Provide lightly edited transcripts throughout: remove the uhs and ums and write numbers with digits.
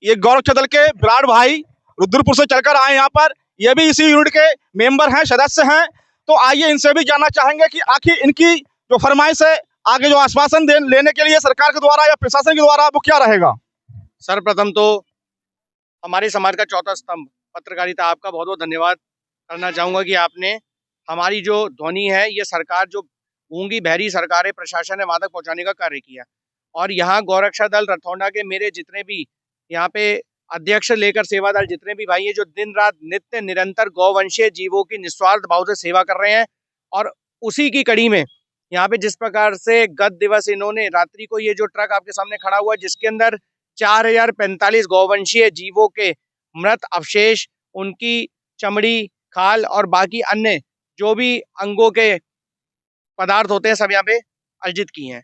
ये गौरक्षा दल के विराट भाई रुद्रपुर से चलकर आए यहाँ पर। ये भी इसी यूनिट के मेंबर हैं, सदस्य हैं। तो आइए इनसे भी जानना चाहेंगे कि आखिर इनकी जो फरमाइश है, आगे जो आश्वासन लेने के लिए सरकार के द्वारा या प्रशासन के द्वारा, वो क्या रहेगा? सर्वप्रथम तो हमारे समाज का चौथा स्तंभ पत्रकारिता, आपका बहुत बहुत धन्यवाद करना चाहूंगा कि आपने हमारी जो ध्वनि है, ये सरकार जो गूंगी बहरी सरकार है, प्रशासन है, वहां तक पहुंचाने का कार्य किया। और यहाँ गौरक्षा दल रथौंडा के मेरे जितने भी यहाँ पे अध्यक्ष लेकर सेवादार जितने भी भाई हैं, जो दिन रात नित्य निरंतर गौवंशीय जीवों की निस्वार्थ भाव से सेवा कर रहे हैं, और उसी की कड़ी में यहाँ पे जिस प्रकार से गत दिवस इन्होंने रात्रि को ये जो ट्रक आपके सामने खड़ा हुआ है, जिसके अंदर 4045 गौवंशीय जीवों के मृत अवशेष, उनकी चमड़ी, खाल और बाकी अन्य जो भी अंगों के पदार्थ होते हैं, सब यहाँ पे अर्जित किए हैं।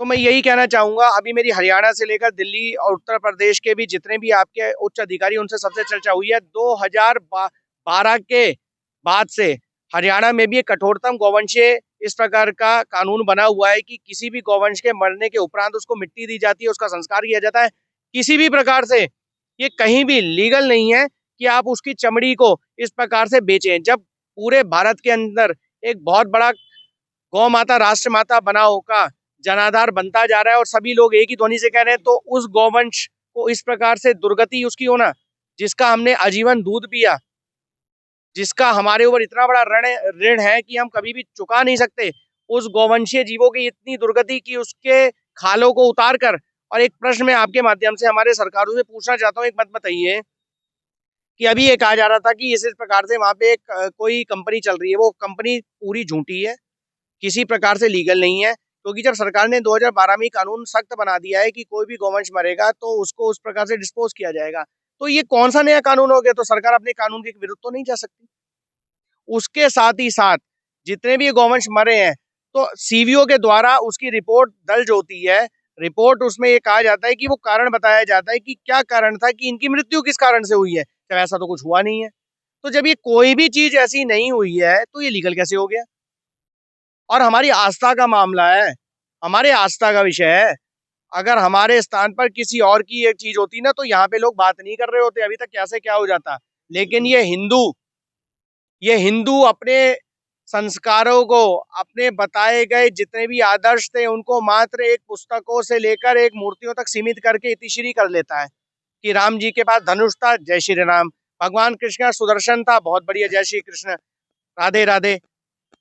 तो मैं यही कहना चाहूंगा, अभी मेरी हरियाणा से लेकर दिल्ली और उत्तर प्रदेश के भी जितने भी आपके उच्च अधिकारी, उनसे सबसे चर्चा हुई है। 2012 के बाद से हरियाणा में भी एक कठोरतम गौवंशीय इस प्रकार का कानून बना हुआ है कि किसी भी गौवंश के मरने के उपरांत उसको मिट्टी दी जाती है, उसका संस्कार किया जाता है। किसी भी प्रकार से ये कहीं भी लीगल नहीं है कि आप उसकी चमड़ी को इस प्रकार से बेचें। जब पूरे भारत के अंदर एक बहुत बड़ा गौ माता, राष्ट्र माता बनाओ का जनाधार बनता जा रहा है और सभी लोग एक ही ध्वनि से कह रहे हैं, तो उस गौवंश को इस प्रकार से दुर्गति उसकी होना, जिसका हमने आजीवन दूध पिया, जिसका हमारे ऊपर इतना बड़ा ऋण है कि हम कभी भी चुका नहीं सकते, उस गौवंशीय जीवों की इतनी दुर्गति की उसके खालों को उतार कर। और एक प्रश्न मैं आपके माध्यम से हमारे सरकारों से पूछना चाहता हूँ, एक बात बताइए कि अभी ये कहा जा रहा था कि इस प्रकार से वहां पे एक कोई कंपनी चल रही है, वो कंपनी पूरी झूठी है, किसी प्रकार से लीगल नहीं है। क्योंकि जब सरकार ने 2012 में कानून सख्त बना दिया है कि कोई भी गौवंश मरेगा तो उसको उस प्रकार से डिस्पोज किया जाएगा, तो ये कौन सा नया कानून हो गया? तो सरकार अपने कानून के विरुद्ध तो नहीं जा सकती। उसके साथ ही साथ जितने भी गौवंश मरे हैं, तो सीवीओ के द्वारा उसकी रिपोर्ट दर्ज होती है। रिपोर्ट उसमें ये कहा जाता है कि वो कारण बताया जाता है कि क्या कारण था, कि इनकी मृत्यु किस कारण से हुई है। जब ऐसा तो कुछ हुआ नहीं है, तो जब ये कोई भी चीज ऐसी नहीं हुई है, तो ये लीगल कैसे हो गया? और हमारी आस्था का मामला है, हमारे आस्था का विषय है। अगर हमारे स्थान पर किसी और की एक चीज होती ना, तो यहाँ पे लोग बात नहीं कर रहे होते, अभी तक कैसे क्या हो जाता। लेकिन ये हिंदू अपने संस्कारों को, अपने बताए गए जितने भी आदर्श थे, उनको मात्र एक पुस्तकों से लेकर एक मूर्तियों तक सीमित करके इतिश्री कर लेता है कि राम जी के पास धनुष था, जय श्री राम। भगवान कृष्ण का सुदर्शन था, बहुत बढ़िया, जय श्री कृष्ण, राधे राधे।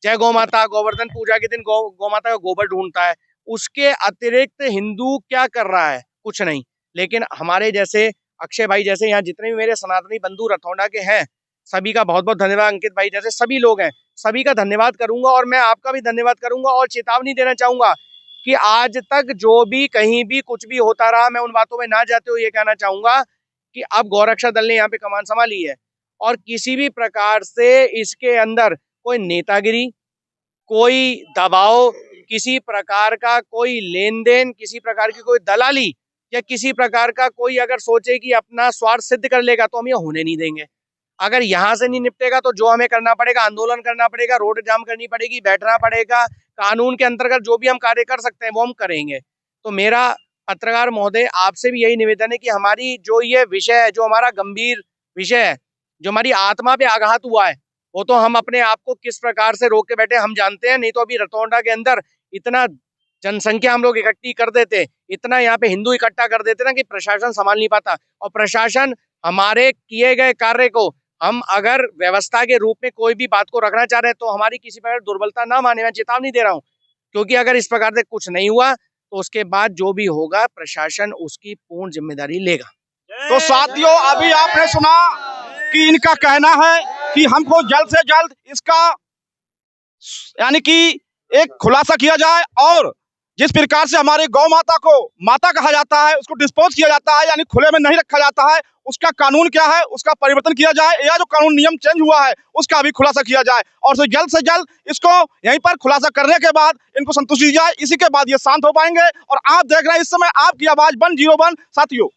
जय गौ माता, गोवर्धन पूजा के दिन गौ माता का गोबर ढूंढता है। उसके अतिरिक्त हिंदू क्या कर रहा है? कुछ नहीं। लेकिन हमारे जैसे अक्षय भाई जैसे यहाँ जितने भी मेरे सनातनी बंधु रथौंडा के हैं, सभी का बहुत बहुत धन्यवाद। अंकित भाई जैसे सभी लोग हैं, सभी का धन्यवाद करूंगा, और मैं आपका भी धन्यवाद करूंगा। और चेतावनी देना चाहूंगा कि आज तक जो भी कहीं भी कुछ भी होता रहा, मैं उन बातों में ना जाते हुए ये कहना चाहूंगा कि अब गौरक्षा दल ने यहाँ पे कमान संभाली है, और किसी भी प्रकार से इसके अंदर कोई नेतागिरी, कोई दबाव, किसी प्रकार का कोई लेन देन, किसी प्रकार की कोई दलाली, या किसी प्रकार का कोई अगर सोचे कि अपना स्वार्थ सिद्ध कर लेगा, तो हम ये होने नहीं देंगे। अगर यहाँ से नहीं निपटेगा, तो जो हमें करना पड़ेगा, आंदोलन करना पड़ेगा, रोड जाम करनी पड़ेगी, बैठना पड़ेगा, कानून के अंतर्गत जो भी हम कार्य कर सकते हैं वो हम करेंगे। तो मेरा पत्रकार महोदय आपसे भी यही निवेदन है कि हमारी जो ये विषय है, जो हमारा गंभीर विषय है, जो हमारी आत्मा पे आघात हुआ है, वो तो हम अपने आप को किस प्रकार से रोक के बैठे हम जानते हैं। नहीं तो अभी रतौंडा के अंदर इतना जनसंख्या हम लोग इकट्ठी कर देते, इतना यहाँ पे हिंदू इकट्ठा कर देते ना, कि प्रशासन संभाल नहीं पाता। और प्रशासन हमारे किए गए कार्य को, हम अगर व्यवस्था के रूप में कोई भी बात को रखना चाह रहे हैं, तो हमारी किसी प्रकार दुर्बलता ना माने, मैं चेतावनी दे रहा हूँ। क्योंकि अगर इस प्रकार से कुछ नहीं हुआ, तो उसके बाद जो भी होगा, प्रशासन उसकी पूर्ण जिम्मेदारी लेगा। तो साथियों, अभी आपने सुना कि इनका कहना है कि हमको जल्द से जल्द इसका यानी कि एक खुलासा किया जाए, और जिस प्रकार से हमारे गौ माता को माता कहा जाता है, उसको डिस्पोज किया जाता है, यानी खुले में नहीं रखा जाता है, उसका कानून क्या है, उसका परिवर्तन किया जाए, या जो कानून नियम चेंज हुआ है उसका भी खुलासा किया जाए, और से जल्द इसको यहीं पर खुलासा करने के बाद इनको संतुष्टि दी जाए। इसी के बाद ये शांत हो पाएंगे। और आप देख रहे हैं इस समय आपकी आवाज 101 साथियों।